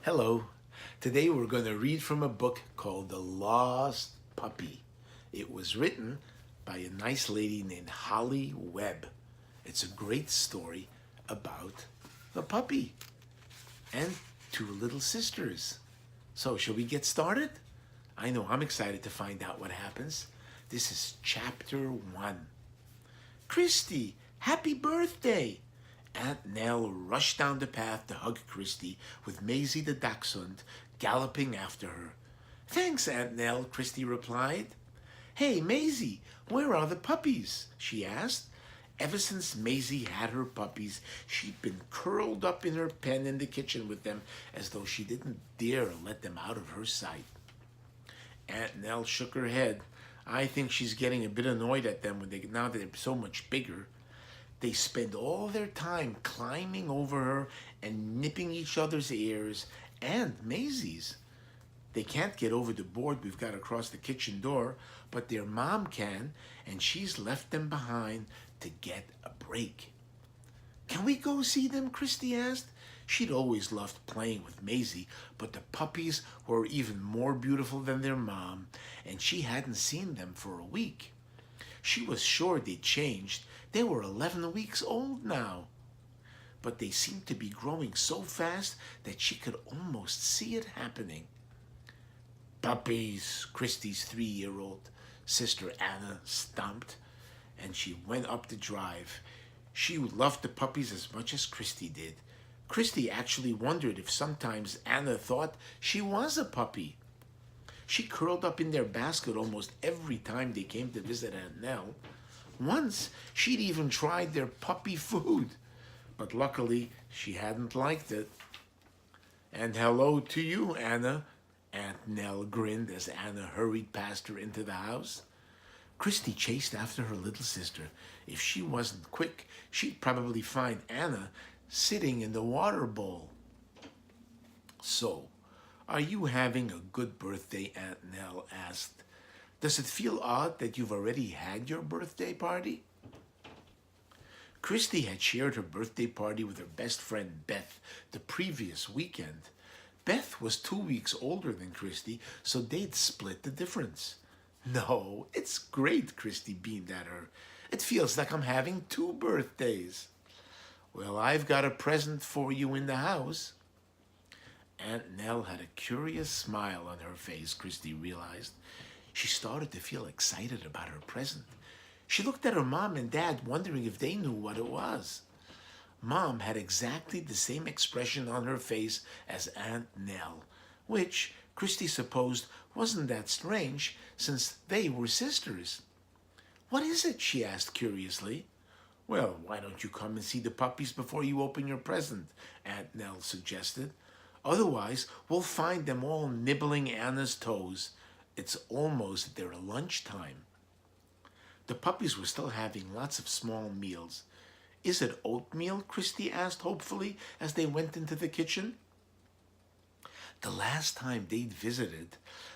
Hello. Today we're going to read from a book called The Lost Puppy. It was written by a nice lady named Holly Webb. It's a great story about the puppy and two little sisters. So, shall we get started? I know I'm excited to find out what happens. This is chapter 1. Christy, happy birthday! Aunt Nell rushed down the path to hug Christy, with Maisie the dachshund galloping after her. Thanks, Aunt Nell, Christy replied. Hey, Maisie, where are the puppies? She asked. Ever since Maisie had her puppies, she'd been curled up in her pen in the kitchen with them, as though she didn't dare let them out of her sight. Aunt Nell shook her head. I think she's getting a bit annoyed at them now that they're so much bigger. They spend all their time climbing over her and nipping each other's ears and Maisie's. They can't get over the board we've got across the kitchen door, but their mom can, and she's left them behind to get a break. Can we go see them? Christy asked. She'd always loved playing with Maisie, but the puppies were even more beautiful than their mom, and she hadn't seen them for a week. She was sure they'd changed. They were 11 weeks old now. But they seemed to be growing so fast that she could almost see it happening. Puppies, Christy's 3-year-old sister Anna stomped, and she went up the drive. She loved the puppies as much as Christy did. Christy actually wondered if sometimes Anna thought she was a puppy. She curled up in their basket almost every time they came to visit Aunt Nell. Once, she'd even tried their puppy food, but luckily she hadn't liked it. And hello to you, Anna, Aunt Nell grinned as Anna hurried past her into the house. Christy chased after her little sister. If she wasn't quick, she'd probably find Anna sitting in the water bowl. So, are you having a good birthday? Aunt Nell asked. Does it feel odd that you've already had your birthday party? Christy had shared her birthday party with her best friend Beth the previous weekend. Beth was 2 weeks older than Christy, so they'd split the difference. No, it's great, Christy beamed at her. It feels like I'm having 2 birthdays. Well, I've got a present for you in the house. Aunt Nell had a curious smile on her face, Christy realized. She started to feel excited about her present. She looked at her mom and dad, wondering if they knew what it was. Mom had exactly the same expression on her face as Aunt Nell, which Christy supposed wasn't that strange since they were sisters. What is it? She asked curiously. Well, why don't you come and see the puppies before you open your present? Aunt Nell suggested. Otherwise, we'll find them all nibbling Anna's toes. It's almost their lunchtime. The puppies were still having lots of small meals. Is it oatmeal? Christy asked hopefully as they went into the kitchen. The last time they'd visited,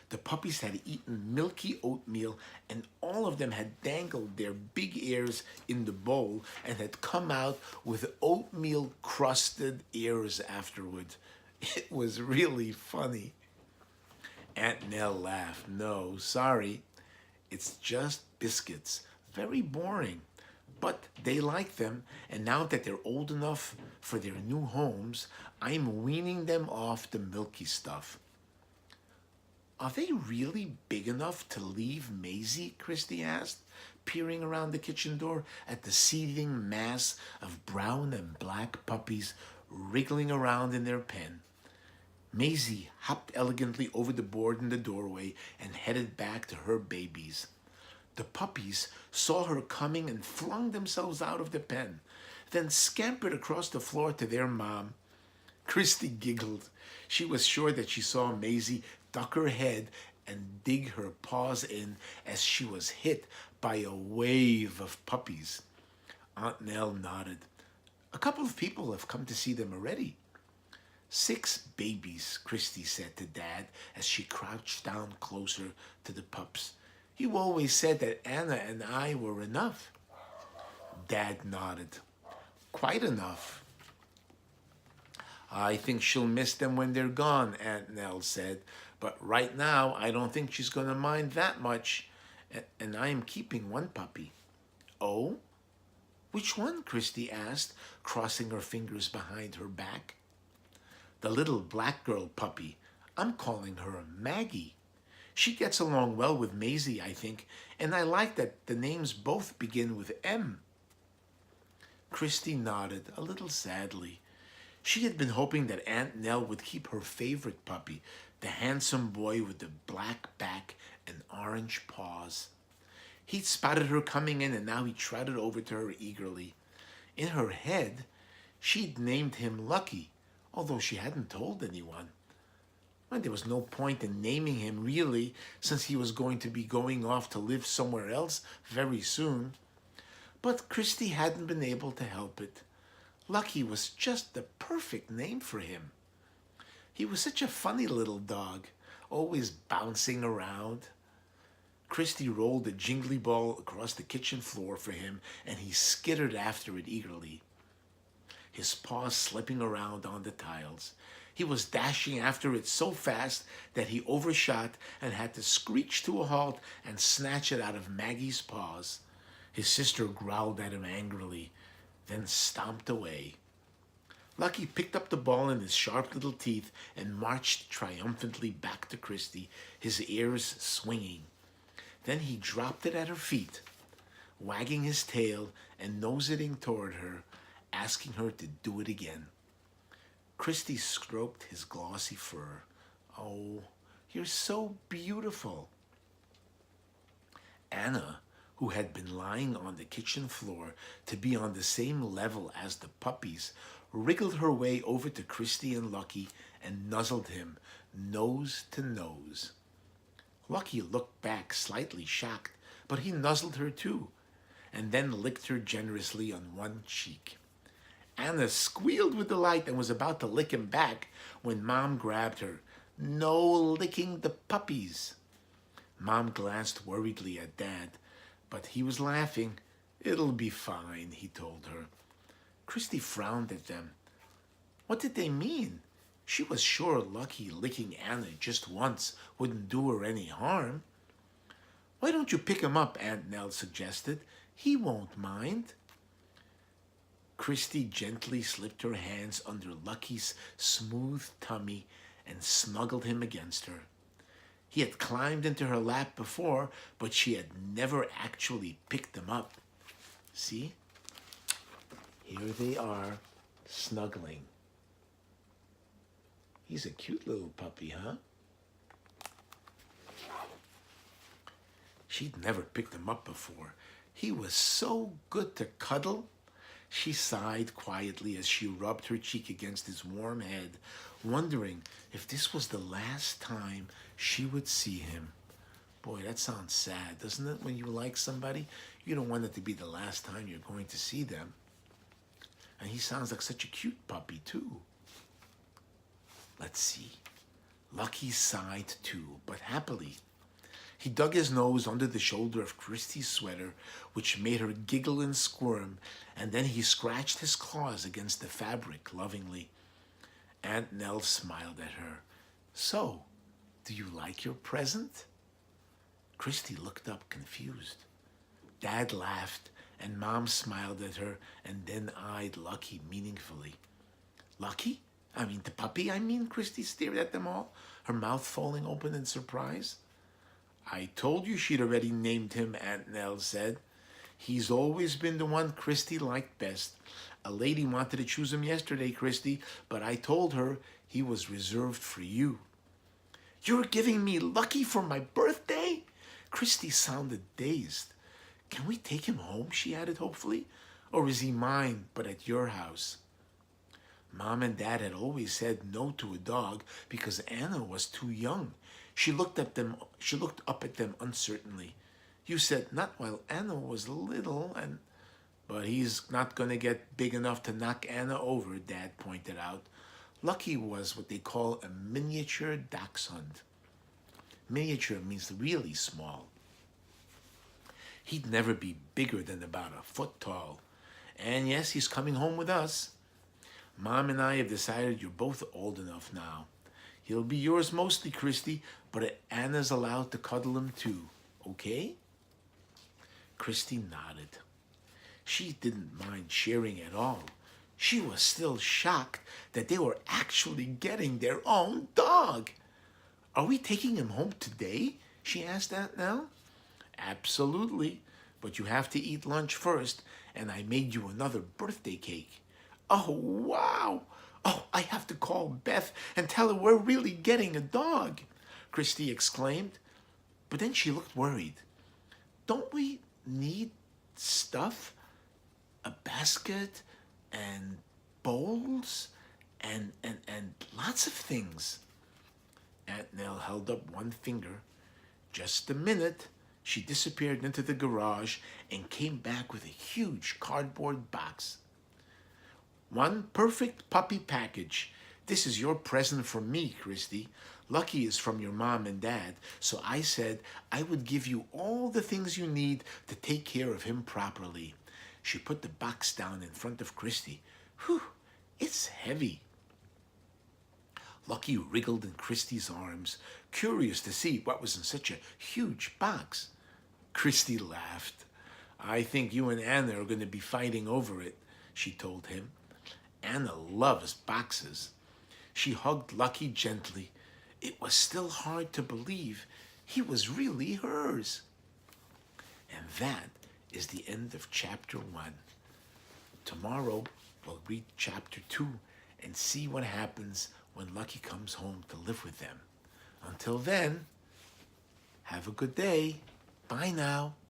the puppies had eaten milky oatmeal, and all of them had dangled their big ears in the bowl and had come out with oatmeal-crusted ears afterward. It was really funny. Aunt Nell laughed. No, sorry. It's just biscuits. Very boring. But they like them, and now that they're old enough for their new homes, I'm weaning them off the milky stuff. Are they really big enough to leave Maisie? Christy asked, peering around the kitchen door at the seething mass of brown and black puppies wriggling around in their pen. Maisie hopped elegantly over the board in the doorway and headed back to her babies. The puppies saw her coming and flung themselves out of the pen, then scampered across the floor to their mom. Christy giggled. She was sure that she saw Maisie duck her head and dig her paws in as she was hit by a wave of puppies. Aunt Nell nodded. A couple of people have come to see them already. 6 babies, Christy said to Dad as she crouched down closer to the pups. You always said that Anna and I were enough. Dad nodded. Quite enough. I think she'll miss them when they're gone, Aunt Nell said. But right now, I don't think she's going to mind that much. And I am keeping one puppy. Oh? Which one? Christy asked, crossing her fingers behind her back. The little black girl puppy. I'm calling her Maggie. She gets along well with Maisie, I think, and I like that the names both begin with M. Christy nodded, a little sadly. She had been hoping that Aunt Nell would keep her favorite puppy, the handsome boy with the black back and orange paws. He'd spotted her coming in, and now he trotted over to her eagerly. In her head, she'd named him Lucky, although she hadn't told anyone. Well, there was no point in naming him, really, since he was going to be going off to live somewhere else very soon. But Christy hadn't been able to help it. Lucky was just the perfect name for him. He was such a funny little dog, always bouncing around. Christy rolled a jingly ball across the kitchen floor for him, and he skittered after it eagerly, his paws slipping around on the tiles. He was dashing after it so fast that he overshot and had to screech to a halt and snatch it out of Maggie's paws. His sister growled at him angrily, then stomped away. Lucky picked up the ball in his sharp little teeth and marched triumphantly back to Christy, his ears swinging. Then he dropped it at her feet, wagging his tail and nose-itting toward her, asking her to do it again. Christy stroked his glossy fur. Oh, you're so beautiful. Anna, who had been lying on the kitchen floor to be on the same level as the puppies, wriggled her way over to Christy and Lucky and nuzzled him, nose to nose. Lucky looked back slightly shocked, but he nuzzled her too, and then licked her generously on one cheek. Anna squealed with delight and was about to lick him back when Mom grabbed her. No licking the puppies. Mom glanced worriedly at Dad, but he was laughing. It'll be fine, he told her. Christy frowned at them. What did they mean? She was sure Lucky licking Anna just once wouldn't do her any harm. Why don't you pick him up, Aunt Nell suggested. He won't mind. Christy gently slipped her hands under Lucky's smooth tummy and snuggled him against her. He had climbed into her lap before, but she had never actually picked him up. See? Here they are, snuggling. He's a cute little puppy, huh? She'd never picked him up before. He was so good to cuddle. She sighed quietly as she rubbed her cheek against his warm head, wondering if this was the last time she would see him. Boy, that sounds sad, doesn't it? When you like somebody, you don't want it to be the last time you're going to see them. And he sounds like such a cute puppy, too. Let's see. Lucky sighed too, but happily. He dug his nose under the shoulder of Christy's sweater, which made her giggle and squirm, and then he scratched his claws against the fabric lovingly. Aunt Nell smiled at her. So, do you like your present? Christy looked up confused. Dad laughed, and Mom smiled at her and then eyed Lucky meaningfully. Lucky? The puppy, Christy stared at them all, her mouth falling open in surprise. I told you she'd already named him, Aunt Nell said. He's always been the one Christy liked best. A lady wanted to choose him yesterday, Christy, but I told her he was reserved for you. You're giving me Lucky for my birthday? Christy sounded dazed. Can we take him home, she added hopefully, or is he mine, but at your house? Mom and Dad had always said no to a dog because Anna was too young. She looked up at them uncertainly. You said not while Anna was little, but he's not going to get big enough to knock Anna over, Dad pointed out. Lucky was what they call a miniature dachshund. Miniature means really small. He'd never be bigger than about a foot tall. And yes, he's coming home with us. Mom and I have decided you're both old enough now. He'll be yours mostly, Christy, but Anna's allowed to cuddle him too, okay? Christy nodded. She didn't mind sharing at all. She was still shocked that they were actually getting their own dog. Are we taking him home today? She asked Aunt Nell. Absolutely, but you have to eat lunch first, and I made you another birthday cake. Oh, wow! Oh, I have to call Beth and tell her we're really getting a dog, Christy exclaimed. But then she looked worried. Don't we need stuff? A basket and bowls and lots of things. Aunt Nell held up one finger. Just a minute. She disappeared into the garage and came back with a huge cardboard box. One perfect puppy package. This is your present from me, Christy. Lucky is from your mom and dad, so I said I would give you all the things you need to take care of him properly. She put the box down in front of Christy. Whew, it's heavy. Lucky wriggled in Christy's arms, curious to see what was in such a huge box. Christy laughed. I think you and Anna are going to be fighting over it, she told him. Anna loves boxes. She hugged Lucky gently. It was still hard to believe he was really hers. And that is the end of chapter 1. Tomorrow we'll read chapter 2 and see what happens when Lucky comes home to live with them. Until then, have a good day. Bye now.